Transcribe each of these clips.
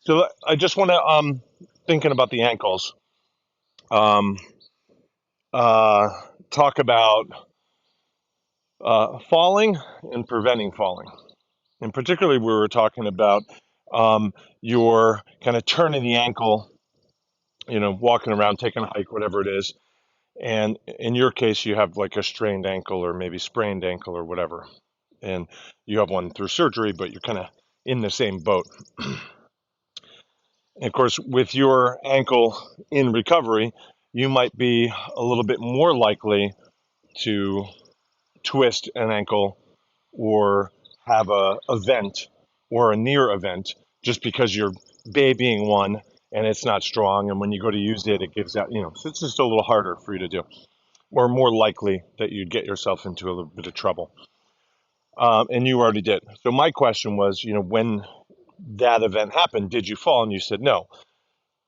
So I just want to thinking about the ankles. Um, uh, Talk about falling and preventing falling. And particularly, we were talking about your kind of turning the ankle, walking around, taking a hike, whatever it is. And in your case, you have like a strained ankle or maybe sprained ankle or whatever. And you have one through surgery, but you're kind of in the same boat. And of course, with your ankle in recovery, you might be a little bit more likely to twist an ankle or have a event or a near event just because you're babying one and it's not strong. And when you go to use it, it gives out, so it's just a little harder for you to do, or more likely that you'd get yourself into a little bit of trouble. And you already did. So my question was, when that event happened, did you fall? And you said no.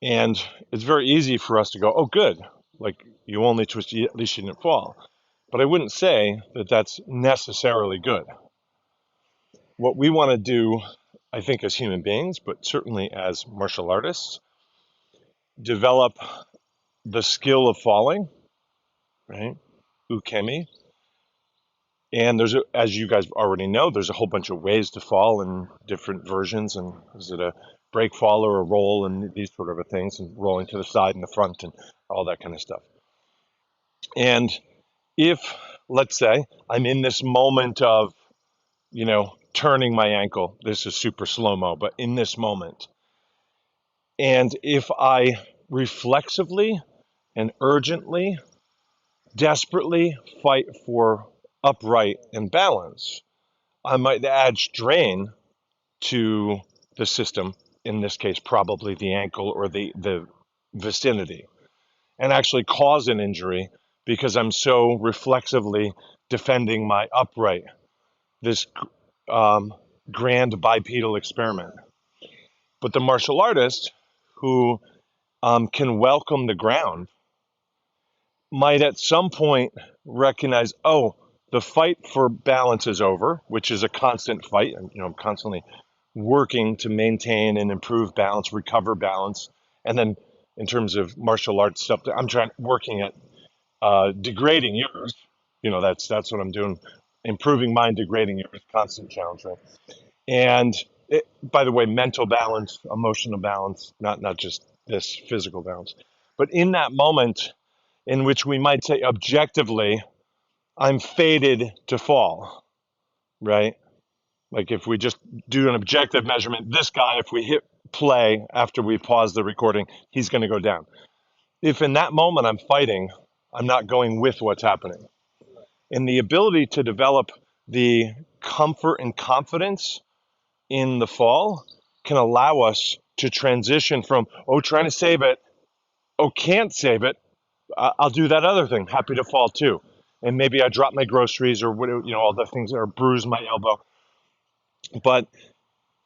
And it's very easy for us to go, oh, good. Like you only twisted, at least you didn't fall. But I wouldn't say that that's necessarily good. What we want to do, I think, as human beings, but certainly as martial artists, develop the skill of falling, right? Ukemi. And as you guys already know, there's a whole bunch of ways to fall in different versions. And is it a break fall or a roll and these sort of things, and rolling to the side and the front and all that kind of stuff. And if, let's say, I'm in this moment of, turning my ankle, this is super slow mo, but in this moment, and if I reflexively and urgently, desperately fight for upright and balance, I might add strain to the system, in this case, probably the ankle or the vicinity, and actually cause an injury because I'm so reflexively defending my upright, this um, grand bipedal experiment. But the martial artist who can welcome the ground might at some point recognize, oh, the fight for balance is over, which is a constant fight. And, I'm constantly working to maintain and improve balance, recover balance. And then in terms of martial arts stuff, I'm working at degrading yours. That's what I'm doing. Improving mine, degrading yours, constant challenge, right? And by the way, mental balance, emotional balance, not just this physical balance. But in that moment in which we might say objectively, I'm fated to fall, right? Like if we just do an objective measurement, this guy, if we hit play after we pause the recording, he's going to go down. If in that moment I'm fighting, I'm not going with what's happening. And the ability to develop the comfort and confidence in the fall can allow us to transition from, oh, trying to save it, oh, can't save it. I'll do that other thing. Happy to fall too. And maybe I drop my groceries or all the things that are bruise my elbow. But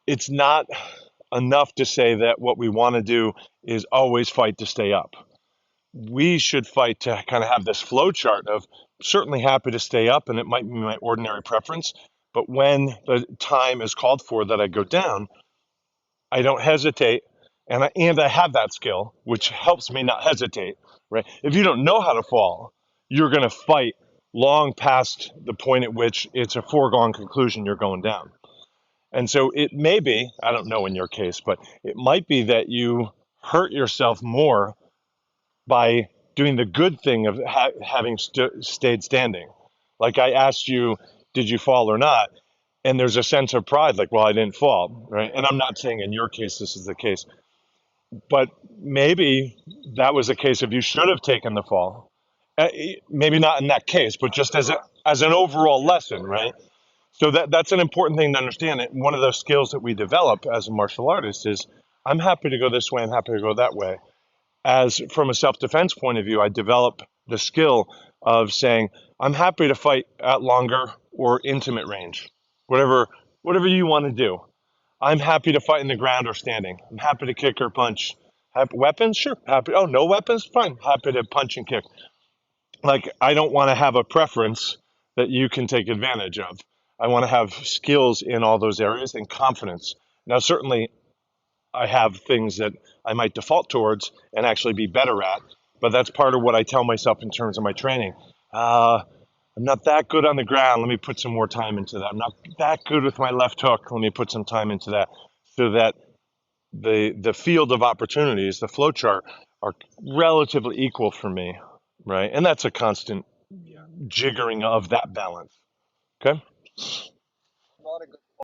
it's not enough to say that what we want to do is always fight to stay up. We should fight to kind of have this flow chart of certainly happy to stay up, and it might be my ordinary preference. But when the time is called for that I go down, I don't hesitate, and I have that skill, which helps me not hesitate. Right? If you don't know how to fall, you're going to fight long past the point at which it's a foregone conclusion you're going down. And so it may be, I don't know in your case, but it might be that you hurt yourself more by doing the good thing of having stayed standing. Like I asked you, did you fall or not? And there's a sense of pride, like, well, I didn't fall, right? And I'm not saying in your case this is the case, but maybe that was a case of you should have taken the fall. Maybe not in that case, but just as an overall lesson, right? So that's an important thing to understand. One of the skills that we develop as a martial artist is I'm happy to go this way, I'm happy to go that way. As from a self-defense point of view, I develop the skill of saying I'm happy to fight at longer or intimate range, whatever you want to do. I'm happy to fight in the ground or standing. I'm happy to kick or punch. Have weapons? Sure. Happy. Oh, no weapons? Fine. Happy to punch and kick. Like, I don't want to have a preference that you can take advantage of. I want to have skills in all those areas and confidence. Now, certainly, I have things that I might default towards and actually be better at, but that's part of what I tell myself in terms of my training. I'm not that good on the ground. Let me put some more time into that. I'm not that good with my left hook. Let me put some time into that, so that the field of opportunities, the flow chart, are relatively equal for me, right? And that's a constant jiggering of that balance. Okay.